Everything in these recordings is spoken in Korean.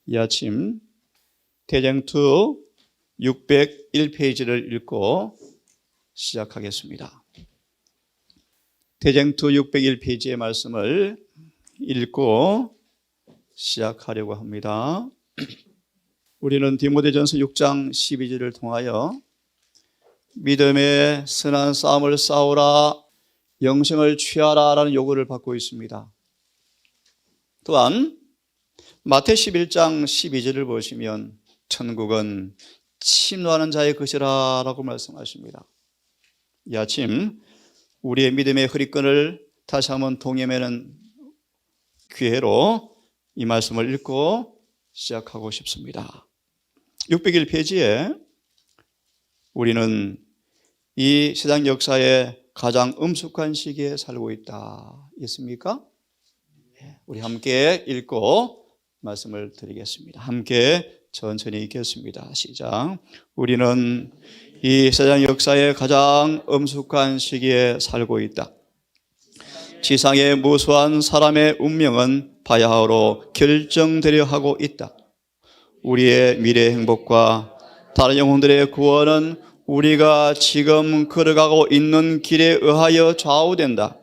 이 아침 대쟁투 601페이지를 읽고 시작하겠습니다. 대쟁투 601페이지의 말씀을 읽고 시작하려고 합니다. 우리는 디모데전서 6장 12절을 통하여 믿음의 선한 싸움을 싸우라, 영생을 취하라 라는 요구를 받고 있습니다. 또한 마태 11장 12절을 보시면 천국은 침노하는 자의 것이라 라고 말씀하십니다. 이 아침 우리의 믿음의 허리끈을 다시 한번 동여매는 기회로 이 말씀을 읽고 시작하고 싶습니다. 601페이지에 우리는 이 세상 역사의 가장 엄숙한 시기에 살고 있다. 있습니까? 우리 함께 읽고 말씀을 드리겠습니다. 함께 천천히 읽겠습니다. 시작. 우리는 이 세상 역사의 가장 엄숙한 시기에 살고 있다. 지상의 무수한 사람의 운명은 바야흐로 결정되려 하고 있다. 우리의 미래 행복과 다른 영혼들의 구원은 우리가 지금 걸어가고 있는 길에 의하여 좌우된다.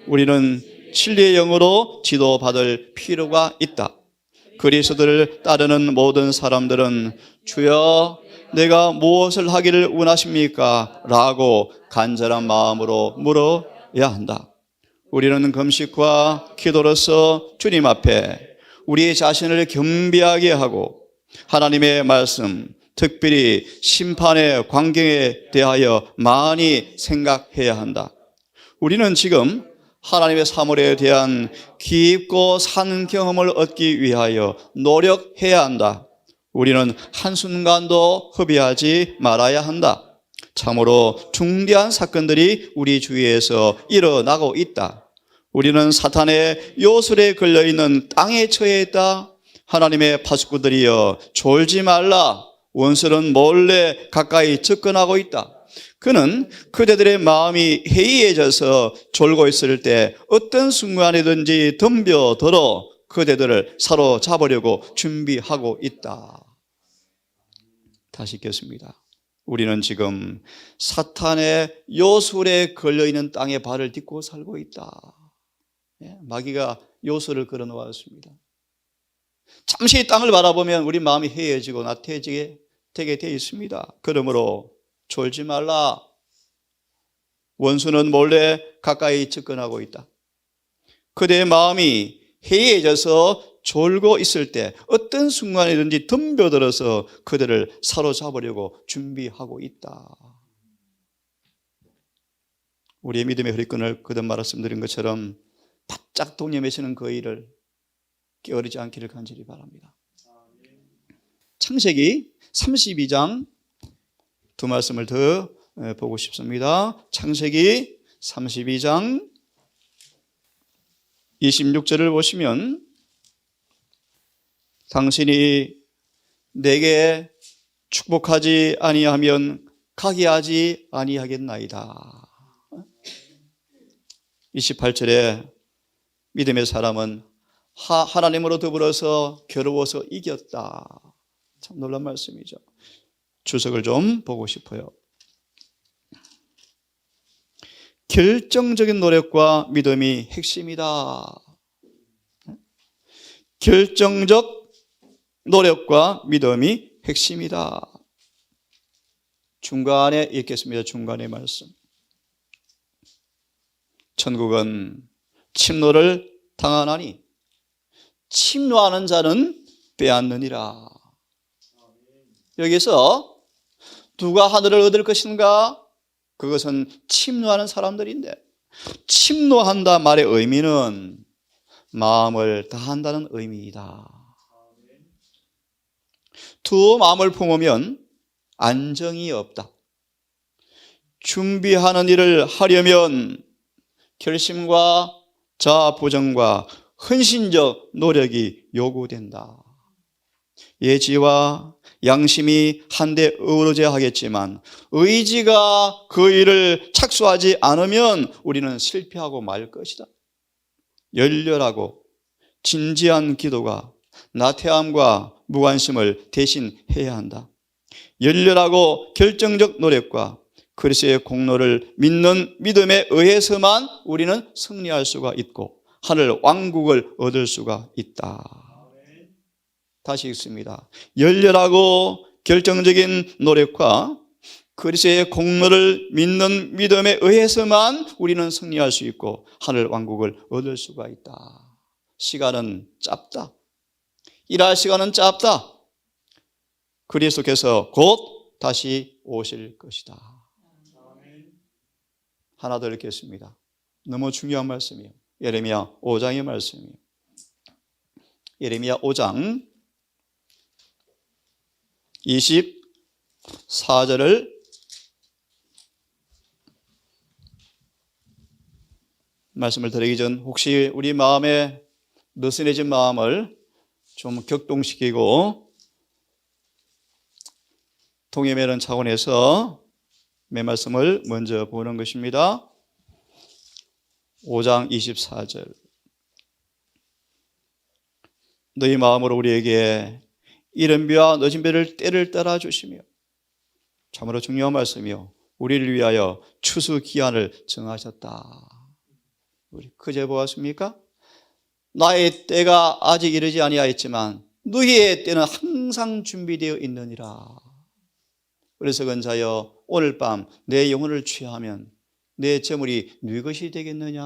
우리는 진리의 영으로 지도받을 필요가 있다. 그리스도를 따르는 모든 사람들은 주여 내가 무엇을 하기를 원하십니까? 라고 간절한 마음으로 물어야 한다. 우리는 금식과 기도로서 주님 앞에 우리 자신을 겸비하게 하고 하나님의 말씀, 특별히 심판의 광경에 대하여 많이 생각해야 한다. 우리는 지금 하나님의 사물에 대한 깊고 산 경험을 얻기 위하여 노력해야 한다. 우리는 한순간도 허비하지 말아야 한다. 참으로 중대한 사건들이 우리 주위에서 일어나고 있다. 우리는 사탄의 요술에 걸려있는 땅에 처해 있다. 하나님의 파수꾼들이여 졸지 말라. 원수는 몰래 가까이 접근하고 있다. 그는 그대들의 마음이 해이해져서 졸고 있을 때 어떤 순간이든지 덤벼들어 그대들을 사로잡으려고 준비하고 있다. 다시 읽겠습니다. 우리는 지금 사탄의 요술에 걸려있는 땅에 발을 딛고 살고 있다. 마귀가 요술을 걸어놓았습니다. 잠시 땅을 바라보면 우리 마음이 해이해지고 나태해지게 되게 되어 있습니다. 그러므로 졸지 말라. 원수는 몰래 가까이 접근하고 있다. 그대의 마음이 해이해져서 졸고 있을 때 어떤 순간이든지 덤벼들어서 그들을 사로잡으려고 준비하고 있다. 우리의 믿음의 허리끈을 거듭 말씀드린 것처럼 바짝 동여매시는 그 일을 게으르지 않기를 간절히 바랍니다. 창세기 32장 두 말씀을 더 보고 싶습니다. 창세기 32장 26절을 보시면 당신이 내게 축복하지 아니하면 가게 하지 아니하겠나이다. 28절에 믿음의 사람은 하나님으로 더불어서 겨루어서 이겼다. 참 놀라운 말씀이죠. 주석을 좀 보고 싶어요. 결정적인 노력과 믿음이 핵심이다. 결정적 노력과 믿음이 핵심이다. 중간에 읽겠습니다. 중간의 말씀. 천국은 침노를 당하나니 침노하는 자는 빼앗느니라. 여기서 누가 하늘을 얻을 것인가? 그것은 침노하는 사람들인데, 침노한다 말의 의미는 마음을 다한다는 의미이다. 두 마음을 품으면 안정이 없다. 준비하는 일을 하려면 결심과 자부정과 헌신적 노력이 요구된다. 예지와 양심이 한데 어우러져야 하겠지만 의지가 그 일을 착수하지 않으면 우리는 실패하고 말 것이다. 열렬하고 진지한 기도가 나태함과 무관심을 대신해야 한다. 열렬하고 결정적 노력과 그리스도의 공로를 믿는 믿음에 의해서만 우리는 승리할 수가 있고 하늘 왕국을 얻을 수가 있다. 다시 읽습니다. 열렬하고 결정적인 노력과 그리스도의 공로를 믿는 믿음에 의해서만 우리는 승리할 수 있고 하늘 왕국을 얻을 수가 있다. 시간은 짧다. 일할 시간은 짧다. 그리스도께서 곧 다시 오실 것이다. 하나 더 읽겠습니다. 너무 중요한 말씀이에요. 예레미야 5장의 말씀이에요. 예레미야 5장 24절을 말씀을 드리기 전 혹시 우리 마음에 느슨해진 마음을 좀 격동시키고 통일하는 차원에서 매 말씀을 먼저 보는 것입니다. 5장 24절. 너희 마음으로 우리에게 이른 비와 늦은 비를 때를 따라 주시며, 참으로 중요한 말씀이요, 우리를 위하여 추수 기한을 정하셨다. 우리 그제 보았습니까? 나의 때가 아직 이르지 아니하였지만 너희의 때는 항상 준비되어 있느니라. 그래서 건자여 오늘 밤 내 영혼을 취하면 내 재물이 네 것이 되겠느냐.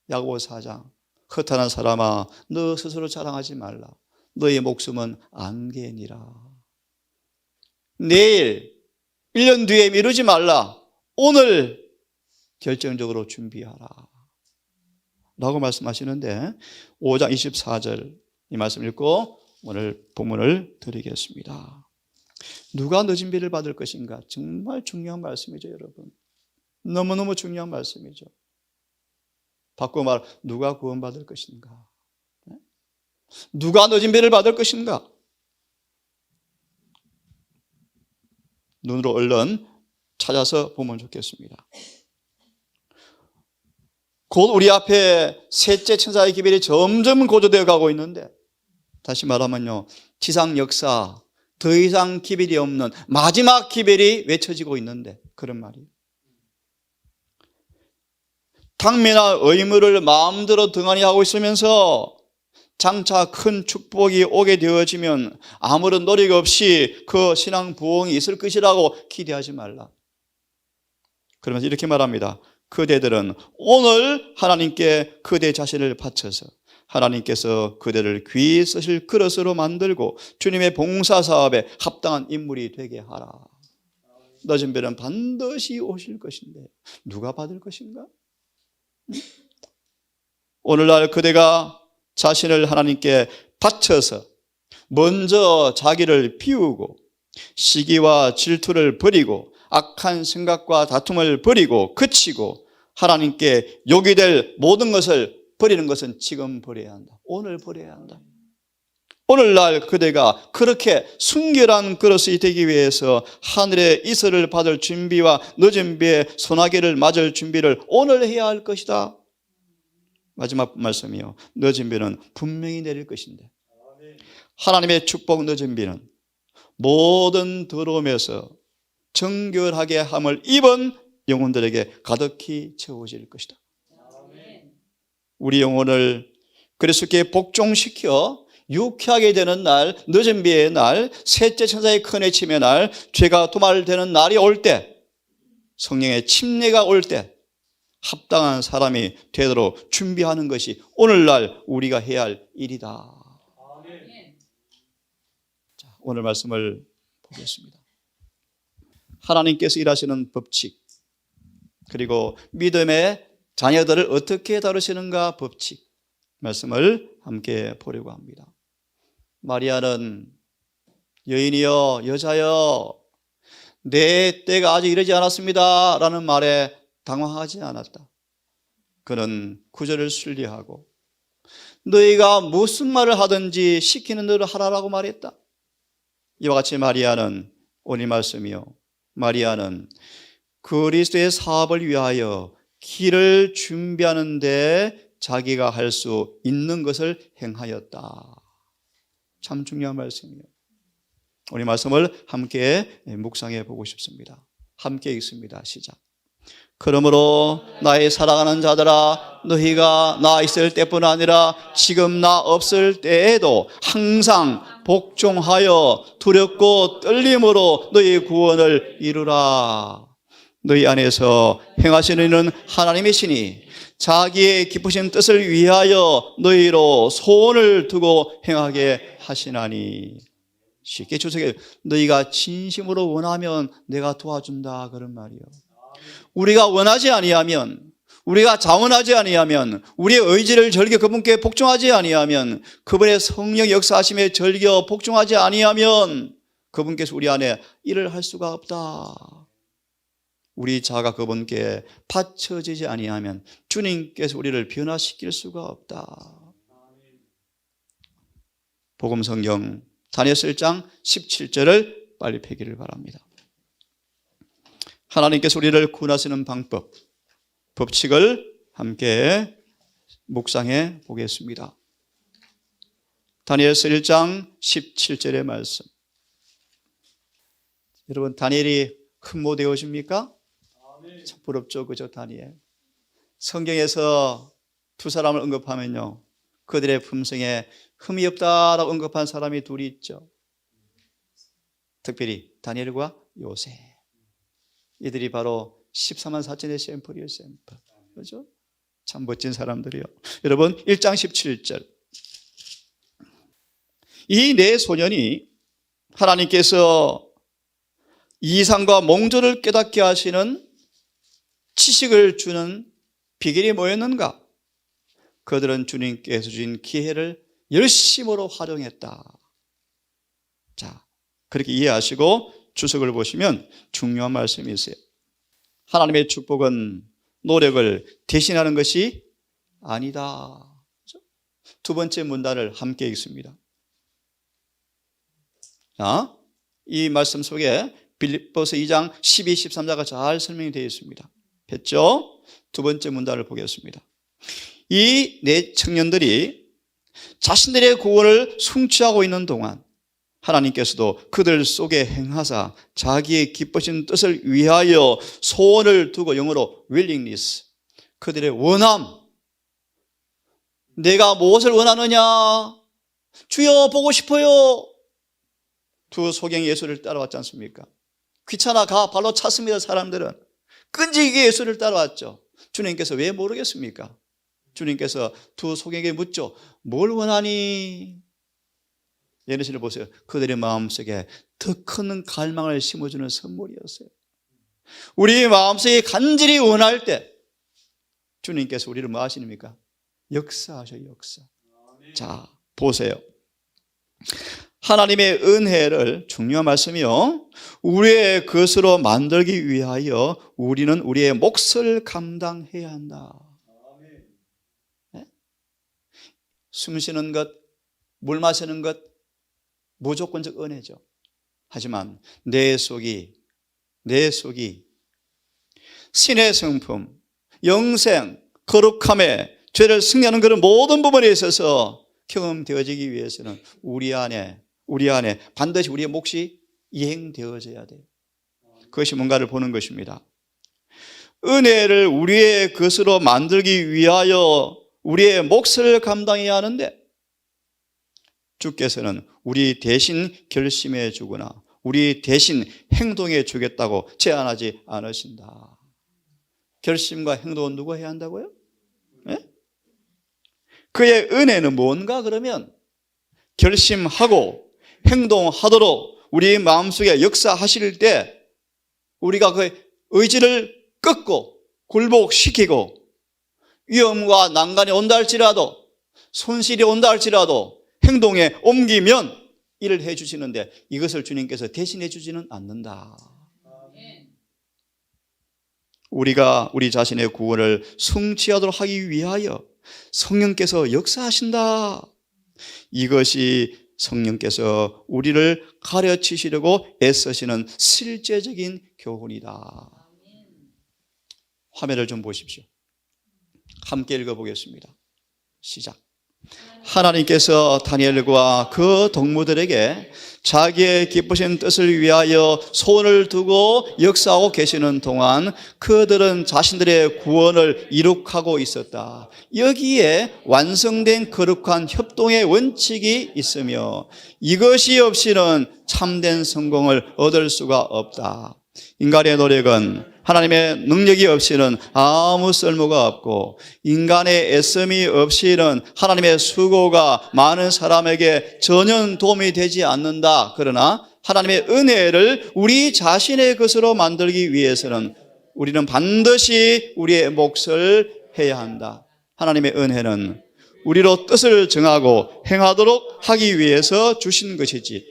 야고보 4장. 허탄한 사람아, 너 스스로 자랑하지 말라. 너의 목숨은 안개니라. 내일 1년 뒤에 미루지 말라. 오늘 결정적으로 준비하라 라고 말씀하시는데 5장 24절 이 말씀 읽고 오늘 본문을 드리겠습니다. 누가 늦은 비를 받을 것인가? 정말 중요한 말씀이죠, 여러분. 너무너무 중요한 말씀이죠. 바꾸어 말, 누가 구원받을 것인가? 누가 늦은 비를 받을 것인가? 눈으로 얼른 찾아서 보면 좋겠습니다. 곧 우리 앞에 셋째 천사의 기별이 점점 고조되어 가고 있는데, 다시 말하면요, 지상 역사 더 이상 기별이 없는 마지막 기별이 외쳐지고 있는데, 그런 말이에요. 당면한 의무를 마음대로 등한히 하고 있으면서 장차 큰 축복이 오게 되어지면 아무런 노력 없이 그 신앙 부흥이 있을 것이라고 기대하지 말라. 그러면서 이렇게 말합니다. 그대들은 오늘 하나님께 그대 자신을 바쳐서 하나님께서 그대를 귀히 쓰실 그릇으로 만들고 주님의 봉사사업에 합당한 인물이 되게 하라. 늦은 비는 반드시 오실 것인데 누가 받을 것인가? 오늘날 그대가 자신을 하나님께 바쳐서 먼저 자기를 비우고 시기와 질투를 버리고 악한 생각과 다툼을 버리고 그치고 하나님께 욕이 될 모든 것을 버리는 것은 지금 버려야 한다. 오늘 버려야 한다. 오늘날 그대가 그렇게 순결한 그릇이 되기 위해서 하늘의 이슬을 받을 준비와 늦은 비에 소나기를 맞을 준비를 오늘 해야 할 것이다. 마지막 말씀이요, 늦은 비는 분명히 내릴 것인데 하나님의 축복 늦은 비는 모든 더러움에서 정결하게 함을 입은 영혼들에게 가득히 채워질 것이다. 우리 영혼을 그리스도께 복종시켜 유쾌하게 되는 날, 늦은 비의 날, 셋째 천사의 큰 외침의 날, 죄가 도말되는 날이 올 때, 성령의 침례가 올 때 합당한 사람이 되도록 준비하는 것이 오늘날 우리가 해야 할 일이다. 자, 오늘 말씀을 보겠습니다. 하나님께서 일하시는 법칙, 그리고 믿음의 자녀들을 어떻게 다루시는가 법칙, 말씀을 함께 보려고 합니다. 마리아는 여인이여, 여자여, 내 때가 아직 이르지 않았습니다 라는 말에 당황하지 않았다. 그는 구절을 순리하고 너희가 무슨 말을 하든지 시키는 대로 하라라고 말했다. 이와 같이 마리아는, 오늘 말씀이요, 마리아는 그리스도의 사업을 위하여 길을 준비하는 데 자기가 할 수 있는 것을 행하였다. 참 중요한 말씀이에요. 우리 말씀을 함께 묵상해 보고 싶습니다. 함께 읽습니다. 시작. 그러므로 나의 사랑하는 자들아, 너희가 나 있을 때뿐 아니라 지금 나 없을 때에도 항상 복종하여 두렵고 떨림으로 너희 구원을 이루라. 너희 안에서 행하시는 이는 하나님이시니 자기의 기쁘신 뜻을 위하여 너희로 소원을 두고 행하게 하시나니. 쉽게 주석해, 너희가 진심으로 원하면 내가 도와준다, 그런 말이요. 우리가 원하지 아니하면, 우리가 자원하지 아니하면, 우리의 의지를 절겨 그분께 복종하지 아니하면, 그분의 성령 역사하심에 절겨 복종하지 아니하면 그분께서 우리 안에 일을 할 수가 없다. 우리 자가 그분께 바쳐지지 아니하면 주님께서 우리를 변화시킬 수가 없다. 복음성경 다니엘 1장 17절을 빨리 펴기를 바랍니다. 하나님께서 우리를 구원하시는 방법, 법칙을 함께 묵상해 보겠습니다. 다니엘서 1장 17절의 말씀. 여러분, 다니엘이 흠모되어십니까? 참 부럽죠, 그죠? 다니엘. 성경에서 두 사람을 언급하면요, 그들의 품성에 흠이 없다라고 언급한 사람이 둘이 있죠. 특별히 다니엘과 요셉. 이들이 바로 14만 4천의 샘플이에요, 샘플. 그렇죠? 참 멋진 사람들이요. 여러분, 1장 17절. 이 네 소년이 하나님께서 이상과 몽조를 깨닫게 하시는 지식을 주는 비결이 뭐였는가? 그들은 주님께서 주신 기회를 열심으로 활용했다. 자, 그렇게 이해하시고 주석을 보시면 중요한 말씀이 있어요. 하나님의 축복은 노력을 대신하는 것이 아니다. 두 번째 문단을 함께 읽습니다. 자, 이 말씀 속에 빌립보서 2장 12, 13자가 잘 설명이 되어 있습니다. 뵀죠? 두 번째 문단을 보겠습니다. 이 네 청년들이 자신들의 구원을 성취하고 있는 동안 하나님께서도 그들 속에 행하사 자기의 기쁘신 뜻을 위하여 소원을 두고, 영어로 willingness, 그들의 원함, 내가 무엇을 원하느냐? 주여 보고 싶어요. 두 소경 예수를 따라왔지 않습니까? 귀찮아 가 발로 찼습니다. 사람들은 끈질기게 예수를 따라왔죠. 주님께서 왜 모르겠습니까? 주님께서 두 소경에게 묻죠. 뭘 원하니? 예수를 보세요. 그들의 마음속에 더 큰 갈망을 심어주는 선물이었어요. 우리 마음속에 간절히 원할 때 주님께서 우리를 뭐 하십니까? 역사하셔요, 역사. 자, 보세요. 하나님의 은혜를, 중요한 말씀이요, 우리의 것으로 만들기 위하여 우리는 우리의 몫을 감당해야 한다. 네? 숨 쉬는 것, 물 마시는 것, 무조건적 은혜죠. 하지만 내 속이 신의 성품, 영생, 거룩함에 죄를 승리하는 그런 모든 부분에 있어서 경험되어지기 위해서는 우리 안에 반드시 우리의 몫이 이행되어져야 돼요. 그것이 뭔가를 보는 것입니다. 은혜를 우리의 것으로 만들기 위하여 우리의 몫을 감당해야 하는데, 주께서는 우리 대신 결심해 주거나 우리 대신 행동해 주겠다고 제안하지 않으신다. 결심과 행동은 누가 해야 한다고요? 네? 그의 은혜는 뭔가? 그러면 결심하고 행동하도록 우리 마음속에 역사하실 때 우리가 그 의지를 꺾고 굴복시키고 위험과 난간이 온다 할지라도, 손실이 온다 할지라도 행동에 옮기면 일을 해주시는데, 이것을 주님께서 대신해 주지는 않는다. 우리가 우리 자신의 구원을 성취하도록 하기 위하여 성령께서 역사하신다. 이것이 성령께서 우리를 가르치시려고 애쓰시는 실제적인 교훈이다. 화면을 좀 보십시오. 함께 읽어보겠습니다. 시작. 하나님께서 다니엘과 그 동무들에게 자기의 기쁘신 뜻을 위하여 소원을 두고 역사하고 계시는 동안 그들은 자신들의 구원을 이룩하고 있었다. 여기에 완성된 거룩한 협동의 원칙이 있으며 이것이 없이는 참된 성공을 얻을 수가 없다. 인간의 노력은 하나님의 능력이 없이는 아무 쓸모가 없고 인간의 애씀이 없이는 하나님의 수고가 많은 사람에게 전혀 도움이 되지 않는다. 그러나 하나님의 은혜를 우리 자신의 것으로 만들기 위해서는 우리는 반드시 우리의 몫을 해야 한다. 하나님의 은혜는 우리로 뜻을 정하고 행하도록 하기 위해서 주신 것이지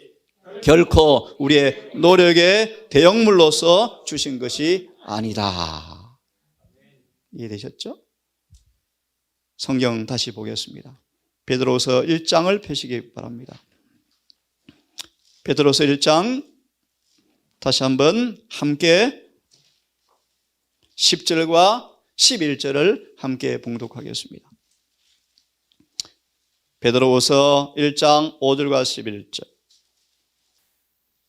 결코 우리의 노력의 대형물로서 주신 것이 아니다. 이해되셨죠? 성경 다시 보겠습니다. 베드로서 1장을 펴시기 바랍니다. 베드로서 1장 다시 한번 함께 10절과 11절을 함께 봉독하겠습니다. 베드로서 1장 5절과 11절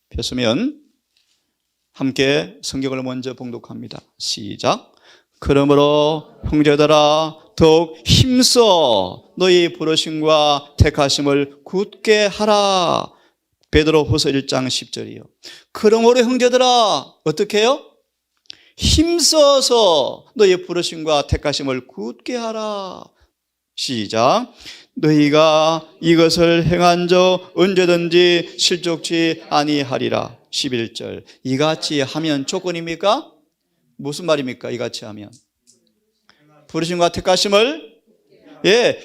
폈으면 함께 성경을 먼저 봉독합니다. 시작. 그러므로 형제들아 더욱 힘써 너희 부르심과 택하심을 굳게 하라. 베드로후서 1장 10절이요. 그러므로 형제들아 어떻게 해요? 힘써서 너희 부르심과 택하심을 굳게 하라. 시작. 너희가 이것을 행한 적 언제든지 실족치 아니하리라. 11절. 이같이 하면 조건입니까? 무슨 말입니까? 이같이 하면 부르심과 택하심을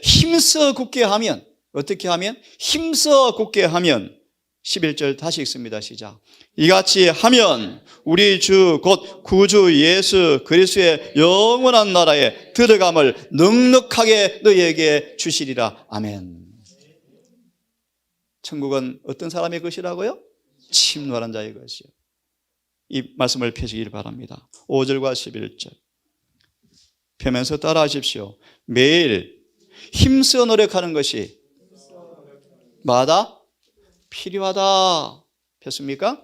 힘써 굳게 하면 어떻게 하면? 힘써 굳게 하면 11절 다시 읽습니다. 시작. 이같이 하면 우리 주 곧 구주 예수 그리스도의 영원한 나라에 들어감을 넉넉하게 너희에게 주시리라. 아멘. 천국은 어떤 사람의 것이라고요? 침노하는 자의 것이요. 이 말씀을 펴시길 바랍니다. 5절과 11절 펴면서 따라하십시오. 매일 힘써 노력하는 것이 마다 필요하다. 폈습니까?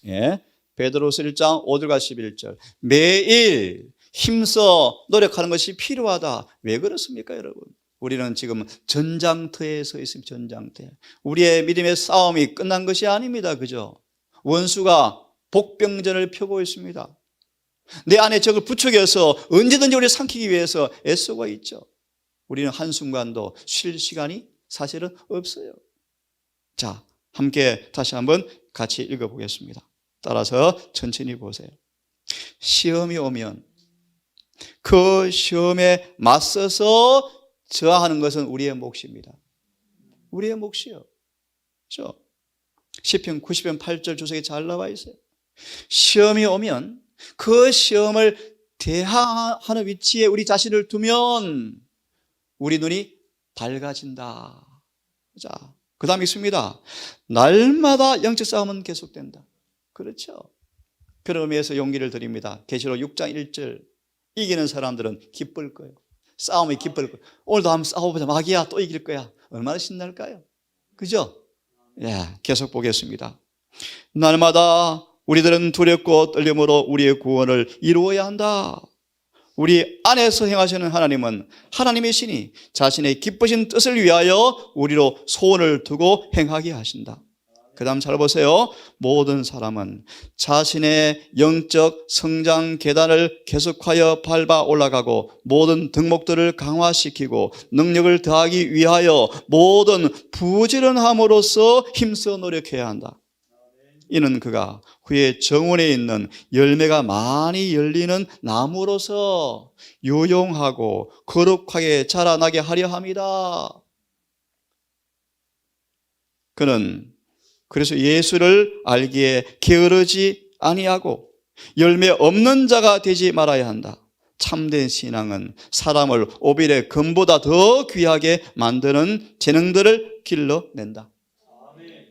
예. 베드로서 1장 5절과 11절 매일 힘써 노력하는 것이 필요하다. 왜 그렇습니까, 여러분? 우리는 지금 전장터에 서 있습니다. 전장터. 우리의 믿음의 싸움이 끝난 것이 아닙니다. 그죠? 원수가 복병전을 펴고 있습니다. 내 안에 적을 부추겨서 언제든지 우리를 삼키기 위해서 애쓰고 있죠. 우리는 한순간도 쉴 시간이 사실은 없어요. 자, 함께 다시 한번 같이 읽어보겠습니다. 따라서 천천히 보세요. 시험이 오면 그 시험에 맞서서 저항하는 것은 우리의 몫입니다. 우리의 몫이요. 그렇죠? 시편 90편 8절 주석에 잘 나와 있어요. 시험이 오면 그 시험을 대항하는 위치에 우리 자신을 두면 우리 눈이 밝아진다. 자, 그 다음에 있습니다. 날마다 영적 싸움은 계속된다. 그렇죠? 그런 의미에서 용기를 드립니다. 계시록 6장 1절 이기는 사람들은 기쁠 거예요. 싸움이 기쁠 거예요. 오늘도 한번 싸워보자. 마귀야 또 이길 거야. 얼마나 신날까요? 그죠? 예, 계속 보겠습니다. 날마다 우리들은 두렵고 떨림으로 우리의 구원을 이루어야 한다. 우리 안에서 행하시는 하나님은 하나님이시니 자신의 기쁘신 뜻을 위하여 우리로 소원을 두고 행하게 하신다. 그 다음 잘 보세요. 모든 사람은 자신의 영적 성장 계단을 계속하여 밟아 올라가고 모든 덕목들을 강화시키고 능력을 더하기 위하여 모든 부지런함으로써 힘써 노력해야 한다. 이는 그가 후에 정원에 있는 열매가 많이 열리는 나무로서 유용하고 거룩하게 자라나게 하려 합니다. 그는 그래서 예수를 알기에 게으르지 아니하고 열매 없는 자가 되지 말아야 한다. 참된 신앙은 사람을 오빌의 금보다 더 귀하게 만드는 재능들을 길러낸다.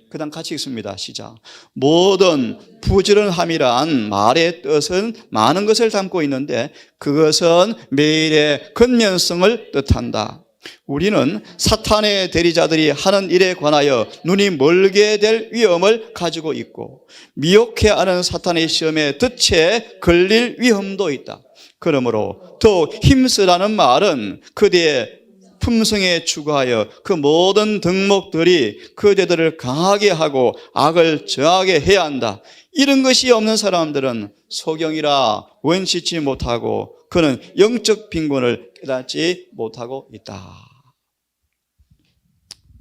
그 다음 같이 읽습니다. 시작. 모든 부지런함이란 말의 뜻은 많은 것을 담고 있는데 그것은 매일의 근면성을 뜻한다. 우리는 사탄의 대리자들이 하는 일에 관하여 눈이 멀게 될 위험을 가지고 있고 미혹해 하는 사탄의 시험에 덫에 걸릴 위험도 있다. 그러므로 더욱 힘쓰라는 말은 그대의 품성에 추구하여 그 모든 덕목들이 그대들을 강하게 하고 악을 저하게 해야 한다. 이런 것이 없는 사람들은 소경이라 원시치 못하고 그는 영적 빈곤을 깨닫지 못하고 있다.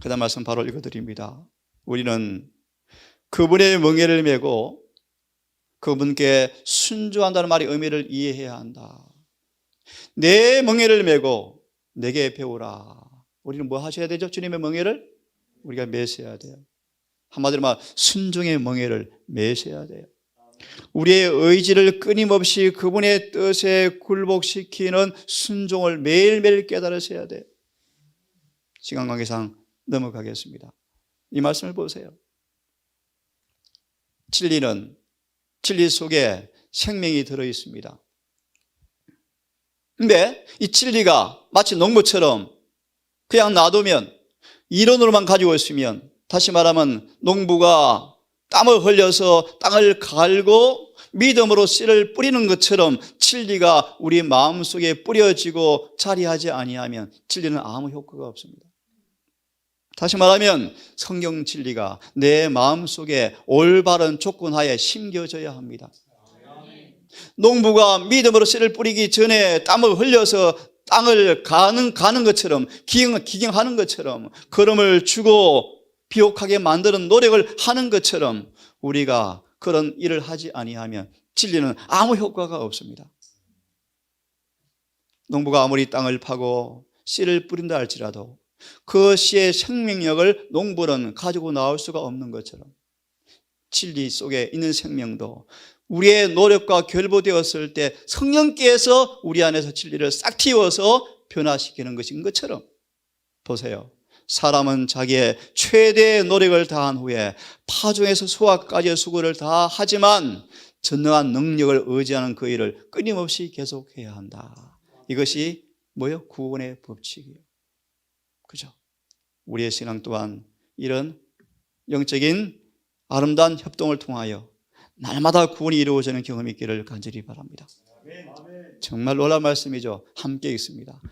그 다음 말씀 바로 읽어드립니다. 우리는 그분의 멍에를 메고 그분께 순종한다는 말의 의미를 이해해야 한다. 내 멍에를 메고 내게 배우라. 우리는 뭐 하셔야 되죠? 주님의 멍에를 우리가 메셔야 돼요. 한마디로 말 순종의 멍에를 메셔야 돼요. 우리의 의지를 끊임없이 그분의 뜻에 굴복시키는 순종을 매일매일 깨달으셔야 돼요. 시간 관계상 넘어가겠습니다. 이 말씀을 보세요. 진리 속에 생명이 들어있습니다. 근데 이 진리가 마치 농부처럼 그냥 놔두면 이론으로만 가지고 있으면, 다시 말하면 농부가 땀을 흘려서 땅을 갈고 믿음으로 씨를 뿌리는 것처럼 진리가 우리 마음속에 뿌려지고 자리하지 아니하면 진리는 아무 효과가 없습니다. 다시 말하면 성경 진리가 내 마음속에 올바른 조건하에 심겨져야 합니다. 농부가 믿음으로 씨를 뿌리기 전에 땀을 흘려서 땅을 가는 것처럼 기경하는 것처럼 걸음을 주고 비옥하게 만드는 노력을 하는 것처럼 우리가 그런 일을 하지 아니하면 진리는 아무 효과가 없습니다. 농부가 아무리 땅을 파고 씨를 뿌린다 할지라도 그 씨의 생명력을 농부는 가지고 나올 수가 없는 것처럼 진리 속에 있는 생명도 우리의 노력과 결부되었을 때 성령께서 우리 안에서 진리를 싹 틔워서 변화시키는 것인 것처럼, 보세요. 사람은 자기의 최대의 노력을 다한 후에 파종에서 수확까지의 수고를 다 하지만 전능한 능력을 의지하는 그 일을 끊임없이 계속해야 한다. 이것이 뭐예요? 구원의 법칙이에요. 그죠? 우리의 신앙 또한 이런 영적인 아름다운 협동을 통하여 날마다 구원이 이루어지는 경험이 있기를 간절히 바랍니다. 정말 놀라운 말씀이죠. 함께 있습니다.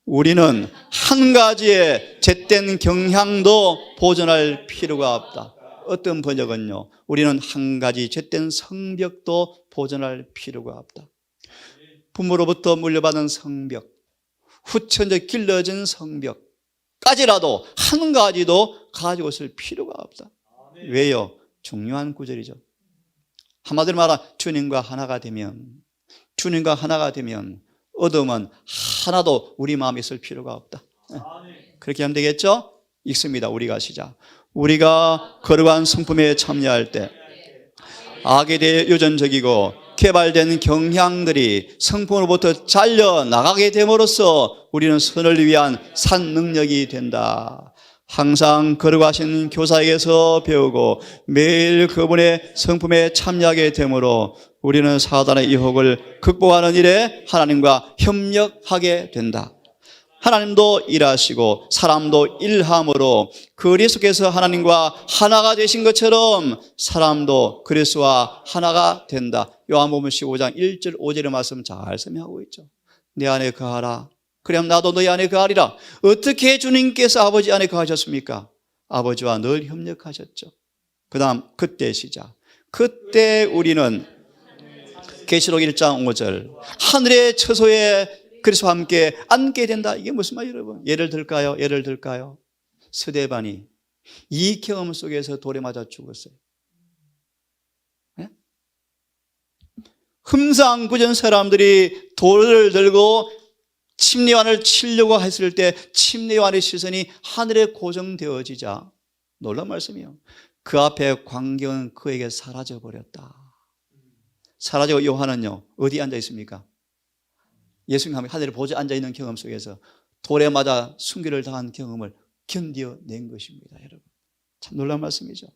우리는 한 가지의 잿된 경향도 보존할 필요가 없다. 어떤 번역은요, 우리는 한 가지 잿된 성벽도 보존할 필요가 없다. 부모로부터 물려받은 성벽, 후천적 길러진 성벽까지라도 한 가지도 가지고 있을 필요가 없다. 왜요? 중요한 구절이죠. 한마디로 말하면 주님과 하나가 되면 어둠은 하나도 우리 마음에 있을 필요가 없다. 그렇게 하면 되겠죠? 읽습니다. 우리가 시작. 우리가 거룩한 성품에 참여할 때 악에 대해 유전적이고 개발된 경향들이 성품으로부터 잘려 나가게 됨으로써 우리는 선을 위한 산 능력이 된다. 항상 거룩하신 교사에게서 배우고 매일 그분의 성품에 참여하게 되므로 우리는 사단의 유혹을 극복하는 일에 하나님과 협력하게 된다. 하나님도 일하시고 사람도 일함으로 그리스도께서 하나님과 하나가 되신 것처럼 사람도 그리스도와 하나가 된다. 요한복음 15장 1절 5절의 말씀 잘 설명하고 있죠. 내 안에 거하라. 그럼 나도 너희 안에 거하리라. 어떻게 주님께서 아버지 안에 거하셨습니까? 아버지와 늘 협력하셨죠. 그 다음 그때 시작. 그때 우리는 계시록 1장 5절 하늘의 처소에 그리스도와 함께 앉게 된다. 이게 무슨 말이에요, 여러분? 예를 들까요? 스데반이 이 경험 속에서 돌에 맞아 죽었어요. 네? 흠상구전 사람들이 돌을 들고 침례관을 치려고 했을 때 침례관의 시선이 하늘에 고정되어지자 놀라운 말씀이에요. 그 앞에 광경은 그에게 사라져버렸다. 사라지고 요한은요 어디 앉아 있습니까? 예수님 하늘에 보좌에 앉아 있는 경험 속에서 돌에 맞아 순교를 당한 경험을 견뎌낸 것입니다. 여러분, 참 놀라운 말씀이죠.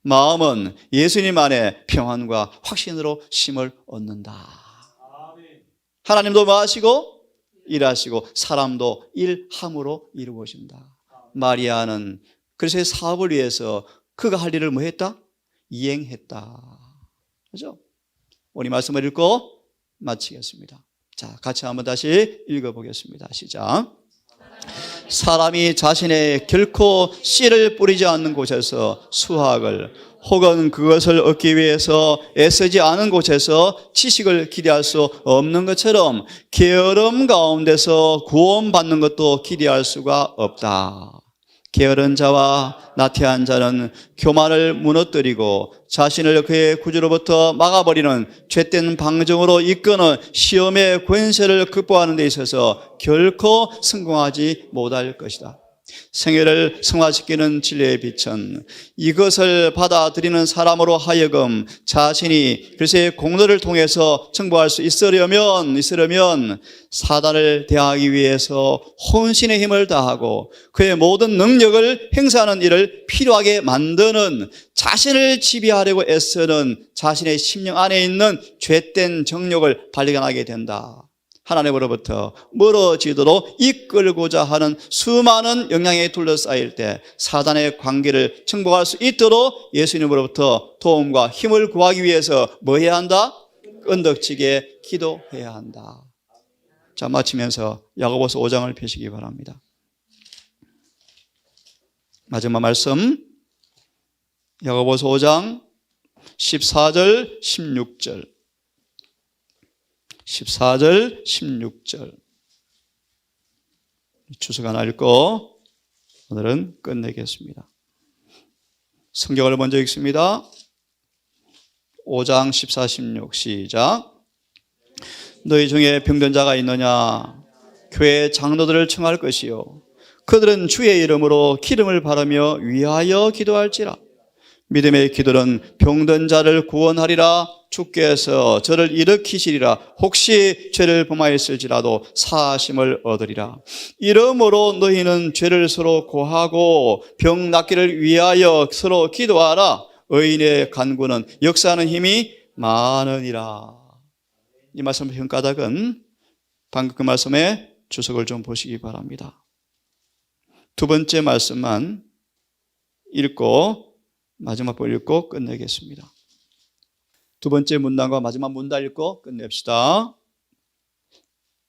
마음은 예수님 안에 평안과 확신으로 쉼을 얻는다. 하나님도 뭐 하시고 일하시고 사람도 일함으로 이루어진다. 마리아는 그리스도의 사업을 위해서 그가 할 일을 뭐 했다? 이행했다. 그죠? 오늘 말씀을 읽고 마치겠습니다. 자, 같이 한번 다시 읽어보겠습니다. 시작. 사람이 자신의 결코 씨를 뿌리지 않는 곳에서 수확을 혹은 그것을 얻기 위해서 애쓰지 않은 곳에서 지식을 기대할 수 없는 것처럼 게으름 가운데서 구원받는 것도 기대할 수가 없다. 게으른 자와 나태한 자는 교만을 무너뜨리고 자신을 그의 구주로부터 막아버리는 죄된 방정으로 이끄는 시험의 권세를 극복하는 데 있어서 결코 성공하지 못할 것이다. 생애를 성화시키는 진리의 빛은 이것을 받아들이는 사람으로 하여금 자신이 그리스도의 공로를 통해서 정복할 수 있으려면 사단을 대하기 위해서 혼신의 힘을 다하고 그의 모든 능력을 행사하는 일을 필요하게 만드는, 자신을 지배하려고 애쓰는 자신의 심령 안에 있는 죄된 정욕을 발견하게 된다. 하나님으로부터 멀어지도록 이끌고자 하는 수많은 영향에 둘러싸일 때 사단의 관계를 정복할 수 있도록 예수님으로부터 도움과 힘을 구하기 위해서 뭐 해야 한다? 끈덕지게 기도해야 한다. 자, 마치면서 야고보서 5장을 펴시기 바랍니다. 마지막 말씀 야고보서 5장 14절 16절 14절 16절 주석 하나 읽고 오늘은 끝내겠습니다. 성경을 먼저 읽습니다. 5장 14, 16 시작. 너희 중에 병든 자가 있느냐? 교회 장로들을 청할 것이요 그들은 주의 이름으로 기름을 바르며 위하여 기도할지라. 믿음의 기도는 병든 자를 구원하리라. 주께서 저를 일으키시리라. 혹시 죄를 범하였을지라도 사하심을 얻으리라. 이러므로 너희는 죄를 서로 고하고 병 낫기를 위하여 서로 기도하라. 의인의 간구는 역사하는 힘이 많으니라. 이 말씀 평가닥은 방금 그 말씀에 주석을 좀 보시기 바랍니다. 두 번째 말씀만 읽고 마지막 부 읽고 끝내겠습니다. 두 번째 문단과 마지막 문단 읽고 끝냅시다.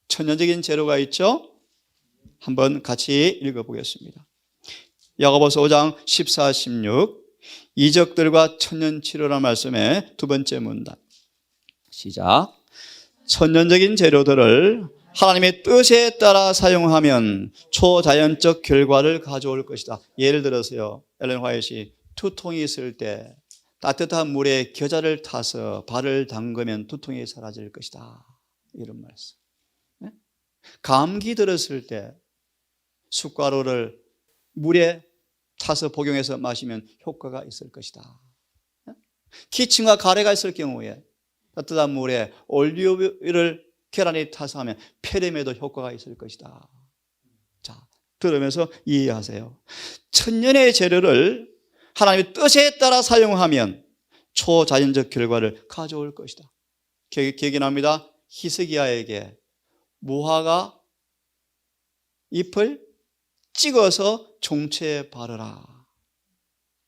천연적인 재료가 있죠? 한번 같이 읽어보겠습니다. 야고보서 5장 14, 16 이적들과 천연치료라는 말씀의 두 번째 문단 시작. 천연적인 재료들을 하나님의 뜻에 따라 사용하면 초자연적 결과를 가져올 것이다. 예를 들어서요, 엘렌 화이트이 두통이 있을 때 따뜻한 물에 겨자를 타서 발을 담그면 두통이 사라질 것이다. 이런 말씀. 감기 들었을 때 숟가루를 물에 타서 복용해서 마시면 효과가 있을 것이다. 기침과 가래가 있을 경우에 따뜻한 물에 올리브유를 계란에 타서 하면 폐렴에도 효과가 있을 것이다. 자, 들으면서 이해하세요. 천년의 재료를 하나님의 뜻에 따라 사용하면 초자연적 결과를 가져올 것이다. 기억이 납니다. 히스기야에게 무화과 잎을 찍어서 종체에 바르라.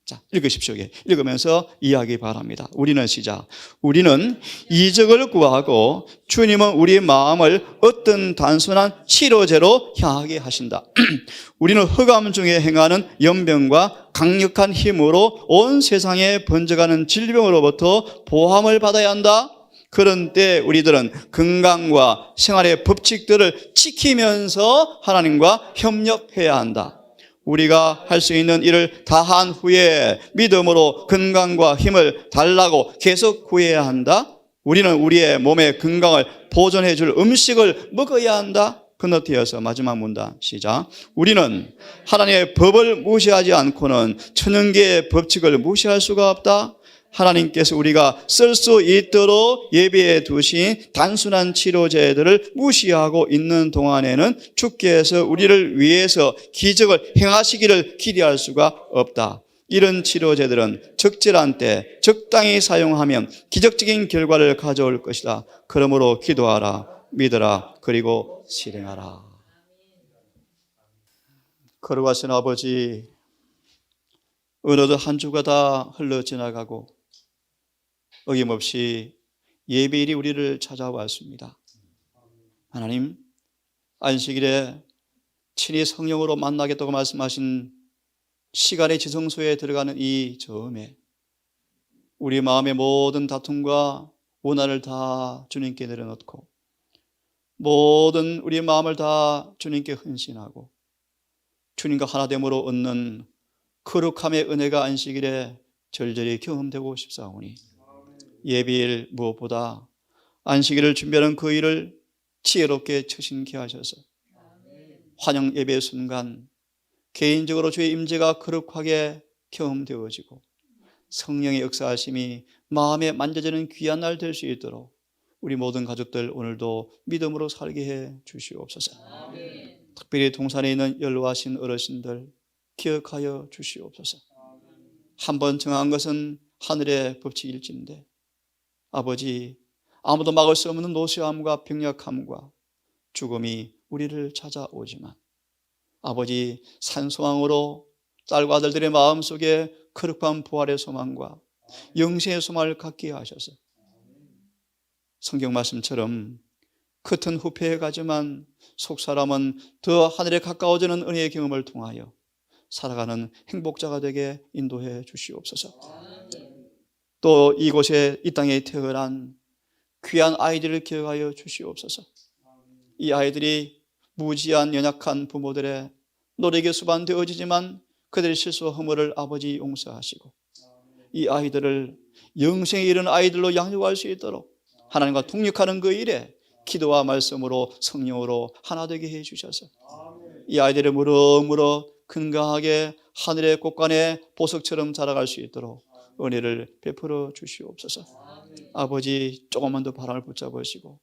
자, 읽으십시오. 읽으면서 이해하기 바랍니다. 우리는 시작. 우리는 이적을 구하고 주님은 우리 마음을 어떤 단순한 치료제로 향하게 하신다. 우리는 흑암 중에 행하는 연병과 강력한 힘으로 온 세상에 번져가는 질병으로부터 보함을 받아야 한다. 그런 때 우리들은 건강과 생활의 법칙들을 지키면서 하나님과 협력해야 한다. 우리가 할 수 있는 일을 다한 후에 믿음으로 건강과 힘을 달라고 계속 구해야 한다. 우리는 우리의 몸의 건강을 보존해 줄 음식을 먹어야 한다. 건너뛰어서 마지막 문단 시작. 우리는 하나님의 법을 무시하지 않고는 천연계의 법칙을 무시할 수가 없다. 하나님께서 우리가 쓸 수 있도록 예비해 두신 단순한 치료제들을 무시하고 있는 동안에는 주께서 우리를 위해서 기적을 행하시기를 기대할 수가 없다. 이런 치료제들은 적절한 때 적당히 사용하면 기적적인 결과를 가져올 것이다. 그러므로 기도하라. 믿어라. 그리고 실행하라. 걸어가신 아버지, 어느덧 한 주가 다 흘러 지나가고 어김없이 예배일이 우리를 찾아왔습니다. 하나님, 안식일에 친히 성령으로 만나겠다고 말씀하신 시간의 지성소에 들어가는 이 즈음에 우리 마음의 모든 다툼과 원한을 다 주님께 내려놓고 모든 우리 마음을 다 주님께 헌신하고 주님과 하나됨으로 얻는 거룩함의 은혜가 안식일에 절절히 경험되고 싶사오니 예비일 무엇보다 안식일을 준비하는 그 일을 지혜롭게 처신케 하셔서 환영 예배의 순간 개인적으로 주의 임재가 거룩하게 경험되어지고 성령의 역사하심이 마음에 만져지는 귀한 날 될 수 있도록 우리 모든 가족들 오늘도 믿음으로 살게 해 주시옵소서. 특별히 동산에 있는 연로하신 어르신들 기억하여 주시옵소서. 한번 정한 것은 하늘의 법칙일진데 아버지, 아무도 막을 수 없는 노쇠함과 병약함과 죽음이 우리를 찾아오지만 아버지, 산소망으로 딸과 아들들의 마음속에 거룩한 부활의 소망과 영생의 소망을 갖게 하셔서 성경 말씀처럼 겉은 후패해 가지만 속사람은 더 하늘에 가까워지는 은혜의 경험을 통하여 살아가는 행복자가 되게 인도해 주시옵소서. 또 이곳에 이 땅에 태어난 귀한 아이들을 기억하여 주시옵소서. 이 아이들이 무지한 연약한 부모들의 노력에 수반되어지지만 그들의 실수와 허물을 아버지 용서하시고 이 아이들을 영생에 이른 아이들로 양육할 수 있도록 하나님과 동역하는 그 일에 기도와 말씀으로 성령으로 하나 되게 해 주셔서 이 아이들을 무럭무럭 건강하게 하늘의 꽃간의 보석처럼 자라갈 수 있도록 은혜를 베풀어 주시옵소서. 아버지, 조금만 더 바람을 붙잡으시고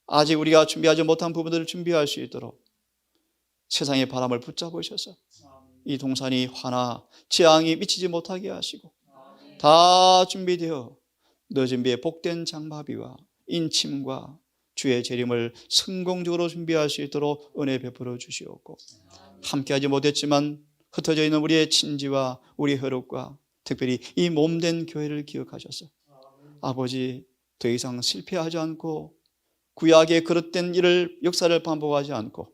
아직 우리가 준비하지 못한 부분들을 준비할 수 있도록 세상의 바람을 붙잡으셔서 이 동산이 화나 재앙이 미치지 못하게 하시고 다 준비되어 늦은 비에 복된 장마비와 인침과 주의 재림을 성공적으로 준비할 수 있도록 은혜 베풀어 주시옵고 함께하지 못했지만 흩어져 있는 우리의 친지와 우리 혈육과 특별히 이 몸된 교회를 기억하셔서 아버지, 더 이상 실패하지 않고 구약의 그릇된 일을 역사를 반복하지 않고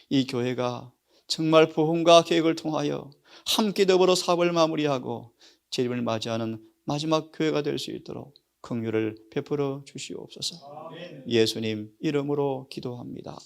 이 교회가 정말 부흥과 계획을 통하여 함께 더불어 사업을 마무리하고 재림을 맞이하는 마지막 교회가 될 수 있도록 긍휼을 베풀어 주시옵소서. 예수님 이름으로 기도합니다.